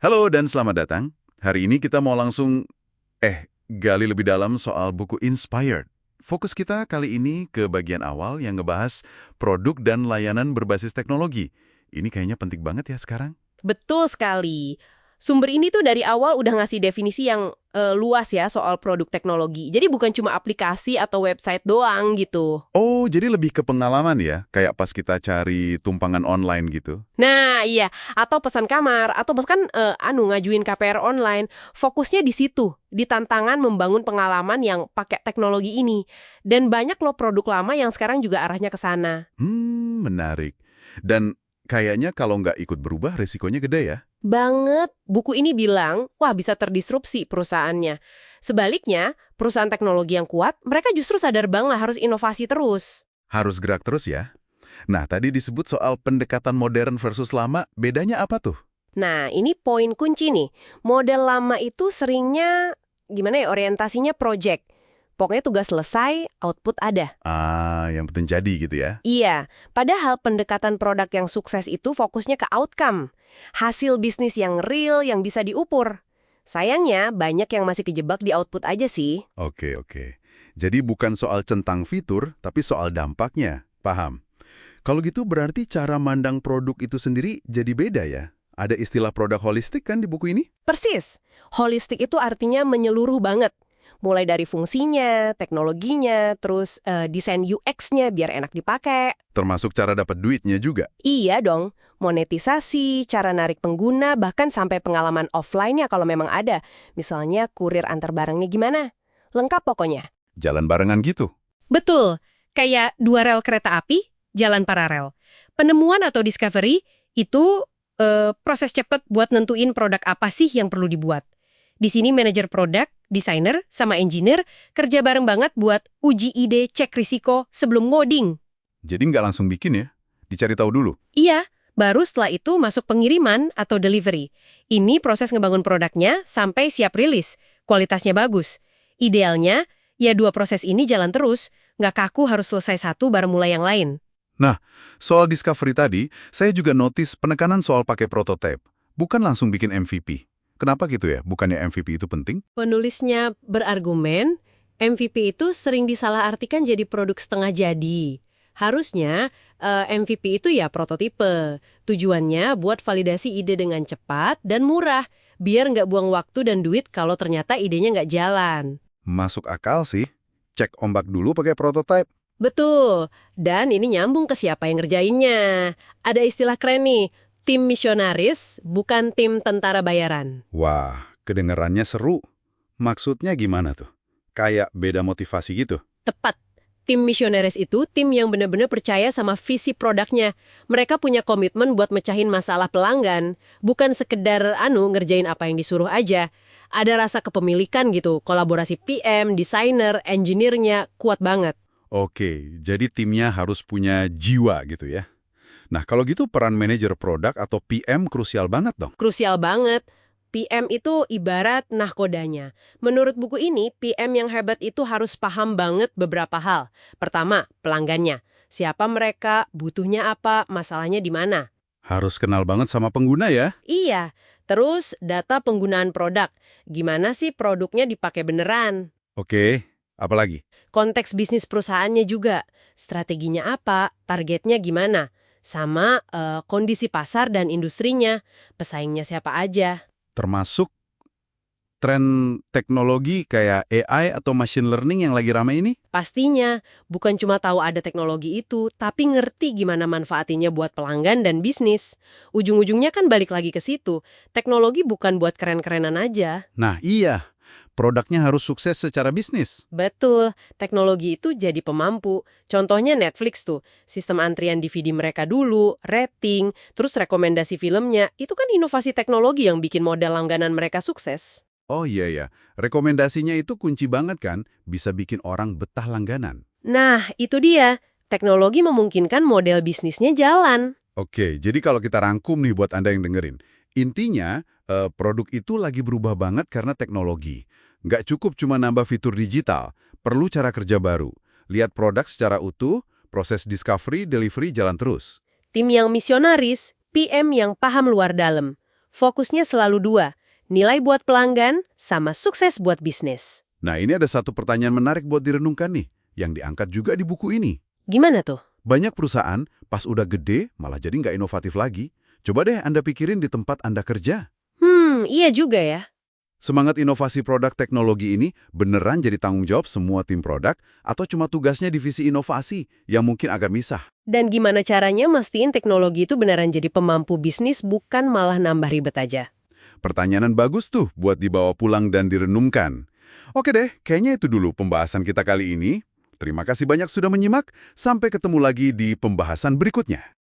Halo dan selamat datang. Hari ini kita mau langsung gali lebih dalam soal buku Inspired. Fokus kita kali ini ke bagian awal yang ngebahas produk dan layanan berbasis teknologi. Ini kayaknya penting banget ya sekarang. Betul sekali. Sumber ini tuh dari awal udah ngasih definisi yang luas ya soal produk teknologi. Jadi bukan cuma aplikasi atau website doang gitu. Oh, jadi lebih ke pengalaman ya, kayak pas kita cari tumpangan online gitu. Nah, iya. Atau pesan kamar, atau bahkan ngajuin KPR online. Fokusnya di situ, di tantangan membangun pengalaman yang pakai teknologi ini. Dan banyak loh produk lama yang sekarang juga arahnya ke sana. Menarik. Dan kayaknya kalau nggak ikut berubah, resikonya gede ya. Banget. Buku ini bilang, wah bisa terdisrupsi perusahaannya. Sebaliknya, perusahaan teknologi yang kuat, mereka justru sadar banget harus inovasi terus. Harus gerak terus ya. Nah, tadi disebut soal pendekatan modern versus lama, bedanya apa tuh? Nah, ini poin kunci nih. Model lama itu seringnya, gimana ya, orientasinya project. Pokoknya tugas selesai, output ada. Yang penting jadi gitu ya. Iya, padahal pendekatan produk yang sukses itu fokusnya ke outcome. Hasil bisnis yang real, yang bisa diukur. Sayangnya, banyak yang masih kejebak di output aja sih. Oke. Jadi bukan soal centang fitur, tapi soal dampaknya. Paham. Kalau gitu berarti cara mandang produk itu sendiri jadi beda ya? Ada istilah produk holistik kan di buku ini? Persis. Holistik itu artinya menyeluruh banget. Mulai dari fungsinya, teknologinya, terus desain UX-nya biar enak dipakai. Termasuk cara dapat duitnya juga. Iya dong, monetisasi, cara narik pengguna, bahkan sampai pengalaman offline-nya kalau memang ada. Misalnya kurir antar barangnya gimana. Lengkap pokoknya. Jalan barengan gitu. Betul, kayak dua rel kereta api, jalan paralel. Penemuan atau discovery itu proses cepat buat nentuin produk apa sih yang perlu dibuat. Di sini manajer produk, desainer, sama engineer kerja bareng banget buat uji ide, cek risiko sebelum ngoding. Jadi nggak langsung bikin ya? Dicari tahu dulu. Iya, baru setelah itu masuk pengiriman atau delivery. Ini proses ngebangun produknya sampai siap rilis, kualitasnya bagus. Idealnya, ya dua proses ini jalan terus, nggak kaku harus selesai satu baru mulai yang lain. Nah, soal discovery tadi, saya juga notice penekanan soal pakai prototype. Bukan langsung bikin MVP. Kenapa gitu ya? Bukannya MVP itu penting? Penulisnya berargumen, MVP itu sering disalahartikan jadi produk setengah jadi. Harusnya MVP itu ya prototipe. Tujuannya buat validasi ide dengan cepat dan murah, biar nggak buang waktu dan duit kalau ternyata idenya nggak jalan. Masuk akal sih. Cek ombak dulu pakai prototype. Betul, dan ini nyambung ke siapa yang ngerjainnya. Ada istilah keren nih, tim misionaris bukan tim tentara bayaran. Wah, kedengarannya seru. Maksudnya gimana tuh? Kayak beda motivasi gitu? Tepat. Tim misionaris itu tim yang benar-benar percaya sama visi produknya. Mereka punya komitmen buat mecahin masalah pelanggan, bukan sekedar ngerjain apa yang disuruh aja. Ada rasa kepemilikan gitu, kolaborasi PM, desainer, engineer-nya kuat banget. Oke, jadi timnya harus punya jiwa gitu ya. Nah, kalau gitu peran manajer produk atau PM krusial banget dong. Krusial banget. PM itu ibarat nahkodanya. Menurut buku ini, PM yang hebat itu harus paham banget beberapa hal. Pertama, pelanggannya. Siapa mereka, butuhnya apa, masalahnya di mana. Harus kenal banget sama pengguna ya. Iya, terus data penggunaan produk. Gimana sih produknya dipakai beneran? Oke, apalagi? Konteks bisnis perusahaannya juga. Strateginya apa, targetnya gimana. Sama kondisi pasar dan industrinya. Pesaingnya siapa aja. Termasuk tren teknologi kayak AI atau machine learning yang lagi ramai ini? Pastinya, bukan cuma tahu ada teknologi itu, tapi ngerti gimana manfaatinya buat pelanggan dan bisnis. Ujung-ujungnya kan balik lagi ke situ. Teknologi bukan buat keren-kerenan aja. Nah iya, produknya harus sukses secara bisnis. Betul, teknologi itu jadi pemampu. Contohnya Netflix tuh, sistem antrian DVD mereka dulu, rating, terus rekomendasi filmnya. Itu kan inovasi teknologi yang bikin model langganan mereka sukses. Oh iya ya, rekomendasinya itu kunci banget kan, bisa bikin orang betah langganan. Nah, itu dia. Teknologi memungkinkan model bisnisnya jalan. Oke, jadi kalau kita rangkum nih buat Anda yang dengerin, intinya produk itu lagi berubah banget karena teknologi. Nggak cukup cuma nambah fitur digital, perlu cara kerja baru. Lihat produk secara utuh, proses discovery, delivery jalan terus. Tim yang misionaris, PM yang paham luar dalam. Fokusnya selalu dua, nilai buat pelanggan sama sukses buat bisnis. Nah, ini ada satu pertanyaan menarik buat direnungkan nih, yang diangkat juga di buku ini. Gimana tuh? Banyak perusahaan pas udah gede malah jadi nggak inovatif lagi. Coba deh Anda pikirin di tempat Anda kerja. Iya juga ya. Semangat inovasi produk teknologi ini beneran jadi tanggung jawab semua tim produk atau cuma tugasnya divisi inovasi yang mungkin agak misah? Dan gimana caranya mastiin teknologi itu beneran jadi pemampu bisnis bukan malah nambah ribet aja? Pertanyaan bagus tuh buat dibawa pulang dan direnungkan. Oke deh, kayaknya itu dulu pembahasan kita kali ini. Terima kasih banyak sudah menyimak. Sampai ketemu lagi di pembahasan berikutnya.